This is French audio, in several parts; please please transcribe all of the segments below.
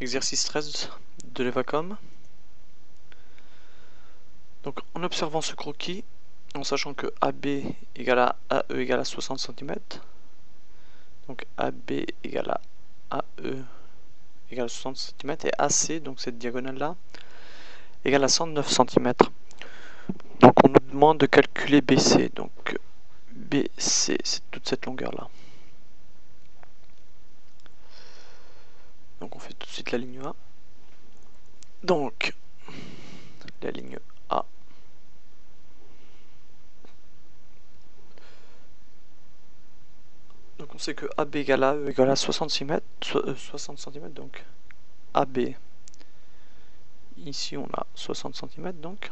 Exercice 13 de l'Evacom. Donc en observant ce croquis, en sachant que AB égale à AE égale à 60 cm, donc AB égale à AE égale à 60 cm et AC, donc cette diagonale-là, égale à 109 cm. Donc on nous demande de calculer BC, donc BC c'est toute cette longueur-là. Donc on fait tout de suite la ligne A. Donc la ligne A. Donc on sait que AB égale à E égale à 60 cm, donc AB, ici on a 60 cm donc,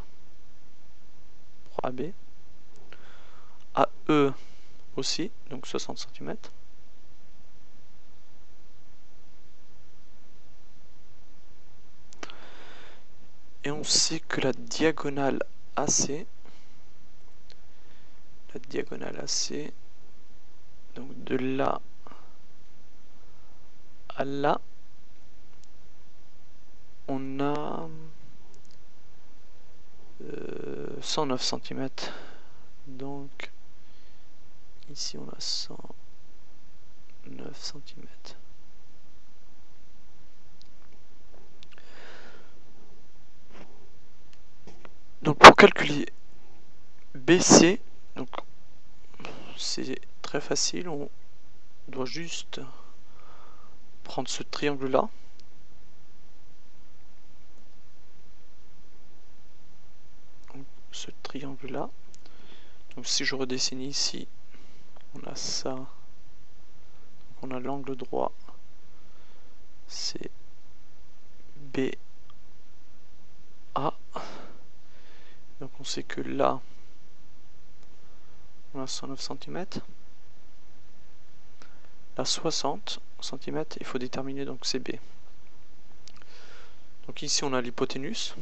pour AB, AE aussi, donc 60 cm, et on sait que la diagonale AC, donc de là à là, on a 109 cm. Donc ici on a 109 cm. Donc pour calculer BC, donc c'est très facile, on doit juste prendre ce triangle là, donc si je redessine ici, on a ça, donc on a l'angle droit, c'est BA, donc on sait que là on a 109 cm, là 60 cm, il faut déterminer donc CB. Donc ici on a l'hypoténuse,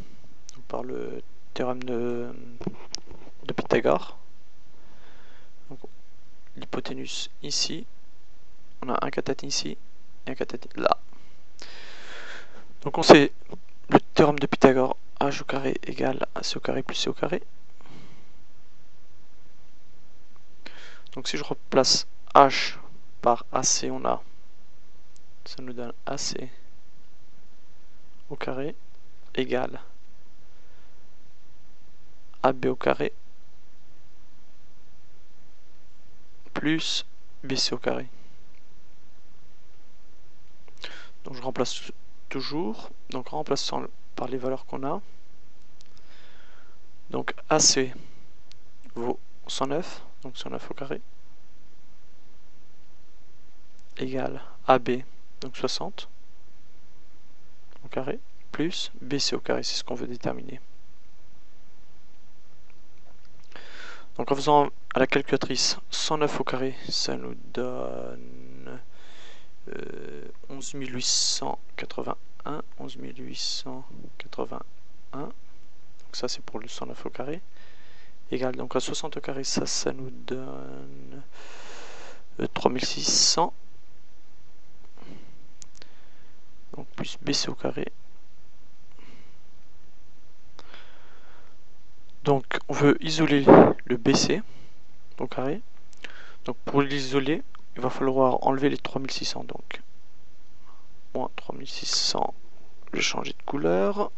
par le théorème de Pythagore. L'hypoténuse ici, on a un catétine ici et un catétine là. Donc on sait le théorème de Pythagore, h au carré égale AC au carré plus C au carré. Donc si je replace h par AC, ça nous donne AC au carré égale AB au carré plus BC au carré. Donc je remplace toujours, donc en remplaçant par les valeurs qu'on a. Donc AC vaut 109, donc 109 au carré, égale AB, donc 60 au carré, plus BC au carré, c'est ce qu'on veut déterminer. Donc en faisant à la calculatrice 109 au carré, ça nous donne 11 881. Donc ça c'est pour le 109 au carré. Égal donc à 60 au carré, ça nous donne 3600. Donc plus BC au carré. Donc on veut isoler le BC au carré. Donc pour l'isoler, il va falloir enlever les 3600. Donc moins 3600, je vais changer de couleur.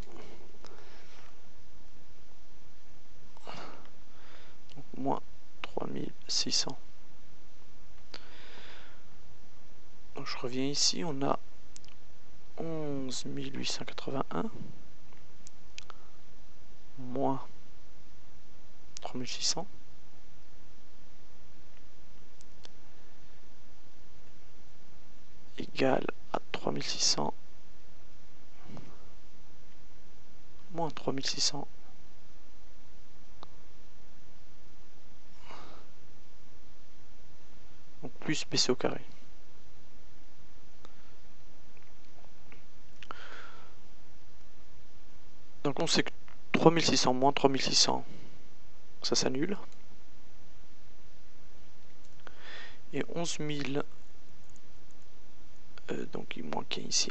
Donc moins 3600. Donc je reviens ici, on a 11 881 moins 3600 égale à 3600 moins 3600 donc plus BC au carré. Donc on sait que 3600 moins 3600, ça s'annule. Et 11 000, donc il manquait ici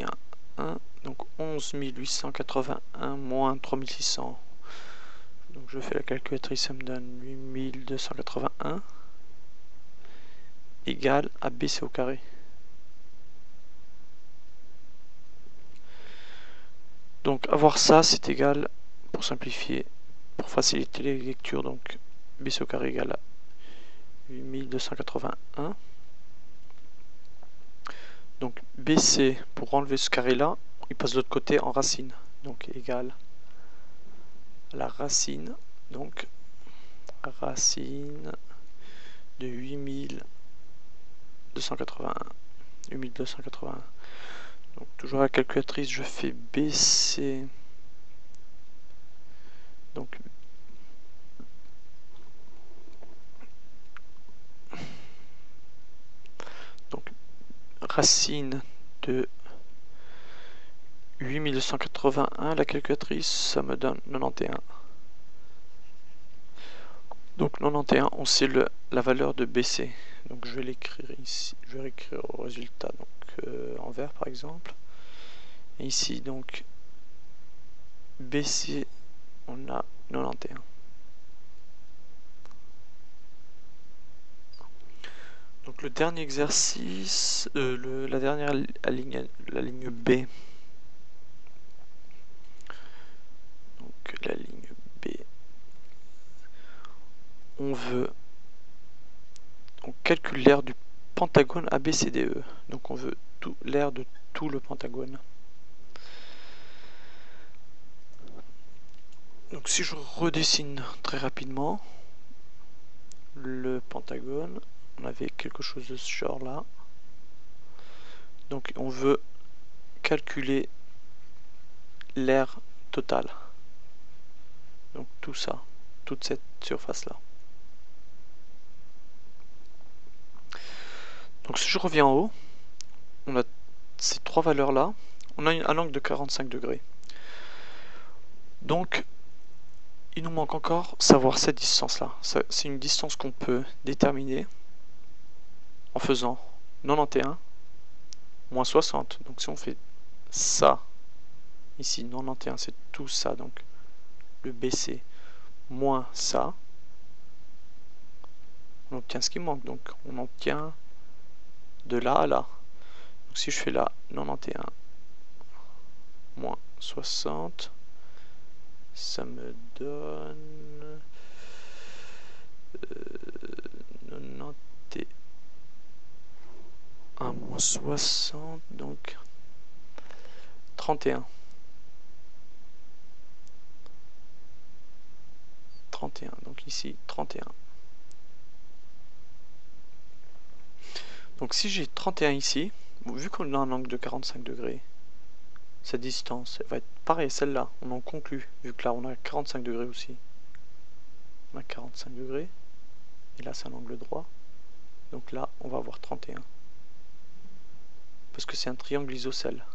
un 1, donc 11 881 moins 3600. Donc je fais la calculatrice, ça me donne 8281 égale ABC au carré. Donc avoir ça, c'est égal, pour simplifier, pour faciliter les lectures, donc BC au carré égale à 8281. Donc BC, pour enlever ce carré là, il passe de l'autre côté en racine. Donc égal à la racine, donc racine de 8281. 8281. Donc toujours à la calculatrice, je fais BC. Donc racine de 8281, la calculatrice, ça me donne 91. Donc 91, on sait la valeur de BC. Donc je vais l'écrire ici, je vais réécrire au résultat donc en vert par exemple. Et ici donc BC, on a 91. Donc le dernier exercice, la dernière ligne, la ligne B. Donc la ligne B. On calcule l'aire du pentagone ABCDE. Donc on veut l'aire de tout le pentagone. Donc si je redessine très rapidement le pentagone, on avait quelque chose de ce genre là. Donc on veut calculer l'aire totale. Donc tout ça, toute cette surface là. Donc si je reviens en haut, on a ces trois valeurs là. On a un angle de 45 degrés. Donc il nous manque encore savoir cette distance là. C'est une distance qu'on peut déterminer en faisant 91 moins 60. Donc si on fait ça, ici 91 c'est tout ça, donc le BC moins ça, on obtient ce qui manque. Donc on obtient de là à là. Donc si je fais là 91 moins 60, ça me donne 91 moins 60, donc 31. 31, donc ici 31. Donc si j'ai 31 ici, vu qu'on a un angle de 45 degrés, cette distance elle va être pareille, celle-là, on en conclut, vu que là on a 45 degrés aussi. On a 45 degrés, et là c'est un angle droit, donc là on va avoir 31. Parce que c'est un triangle isocèle.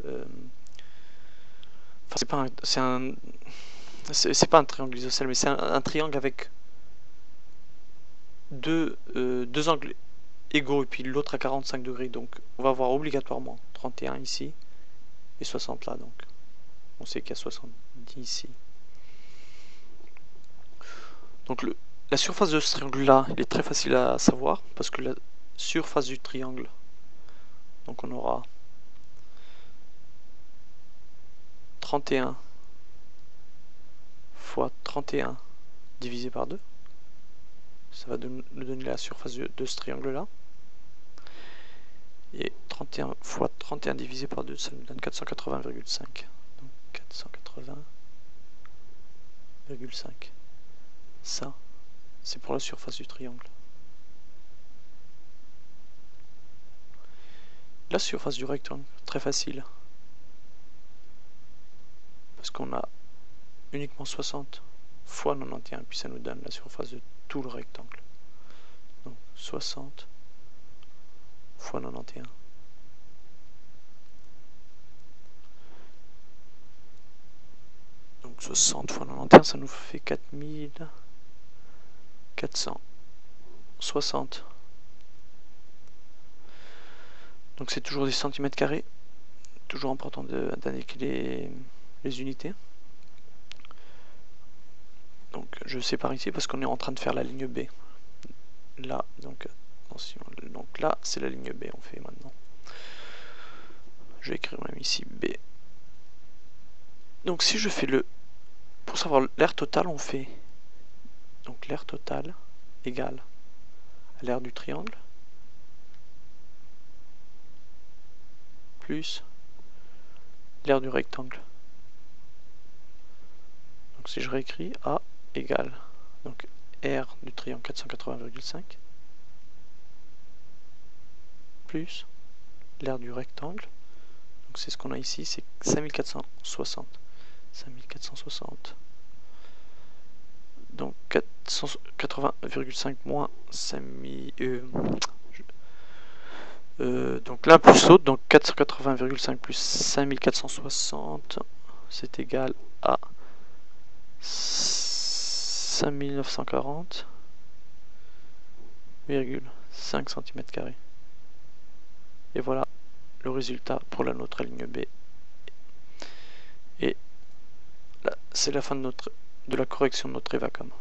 Enfin c'est pas un triangle isocèle, mais c'est un triangle avec deux angles égaux et puis l'autre à 45 degrés. Donc on va avoir obligatoirement 31 ici et 60 là. Donc on sait qu'il y a 70 ici. Donc la surface de ce triangle là, il est très facile à savoir parce que la surface du triangle, donc on aura 31 fois 31 divisé par 2. Ça va nous donner la surface de ce triangle là. Et 31 fois 31 divisé par 2, ça nous donne 480,5. Donc 480,5. Ça, c'est pour la surface du triangle. La surface du rectangle, très facile. Parce qu'on a uniquement 60 fois 91, puis ça nous donne la surface de tout le rectangle. Donc 60 fois 91. Donc 60 fois 91, ça nous fait 4460. Donc c'est toujours des centimètres carrés. toujours important d'indiquer les unités. Donc je sépare ici parce qu'on est en train de faire la ligne B. Là, donc attention, donc là c'est la ligne B on fait maintenant. Je vais écrire même ici B. Donc si je fais pour savoir l'aire totale, on fait donc l'aire totale égale à l'aire du triangle plus l'aire du rectangle. Donc si je réécris, A égale donc R du triangle 480,5 plus l'aire du rectangle. Donc c'est ce qu'on a ici, c'est 5460. 5460. Donc 480,5 moins 5000. Donc là plus l'autre, donc 480,5 plus 5460, c'est égal à 5940,5 cm². Et voilà le résultat pour la nôtre ligne B. Et là, c'est la fin de la correction de notre évacom.